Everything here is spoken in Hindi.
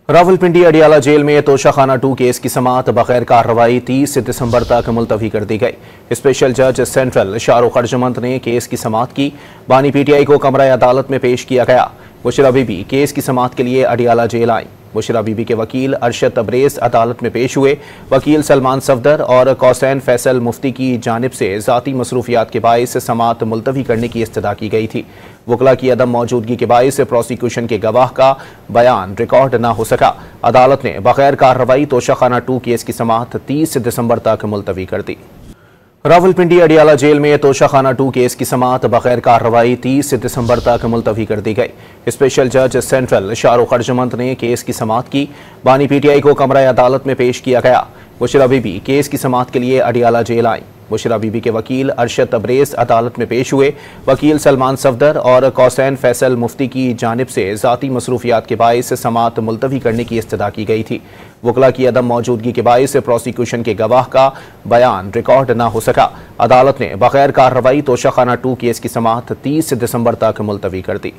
रावलपिंडी अडियाला जेल में तोशाखाना 2 केस की समाअत बगैर कार्रवाई 30 दिसंबर तक मुलतवी कर दी गई। स्पेशल जज सेंट्रल शाहरुख अर्जमंद ने केस की समाअत की। बानी पीटीआई को कमरा अदालत में पेश किया गया। बुशरा बीबी केस की समाअत के लिए अडियाला जेल आई। बुशरा बीबी के वकील अरशद तबरेज अदालत में पेश हुए। वकील सलमान सफदर और कौसैन फैसल मुफ्ती की जानिब से ज़ाती मसरूफियात के बाइस समाअत मुलतवी करने की इस्तदा की गई थी। वकला की अदम मौजूदगी के बाइस प्रोसिक्यूशन के गवाह का बयान रिकॉर्ड न हो सका। अदालत ने बगैर कार्रवाई तोशाखाना 2 केस की समाअत 30 दिसंबर तक मुलतवी कर दी। रावलपिंडी अडियाला जेल में तोशाखाना 2 केस की समाअत बगैर कार्रवाई 30 दिसंबर तक मुलतवी कर दी गई। स्पेशल जज सेंट्रल शाहरुख अर्जमंद ने केस की समाअत की। बानी पीटीआई को कमरा अदालत में पेश किया गया। बुशरा बीबी केस की समाअत के लिए अडियाला जेल आई। बुशरा बीबी के वकील अरशद तबरेज अदालत में पेश हुए। वकील सलमान सफदर और कौसैन फैसल मुफ्ती की जानिब से ज़ाती मसरूफियात के बाइस समाअत मुलतवी करने की इस्तदा की गई थी। वकला की अदम मौजूदगी के बाइस प्रोसिक्यूशन के गवाह का बयान रिकॉर्ड न हो सका। अदालत ने बगैर कार्रवाई तोशाखाना 2 केस की समाअत 30 दिसंबर तक मुलतवी कर दी।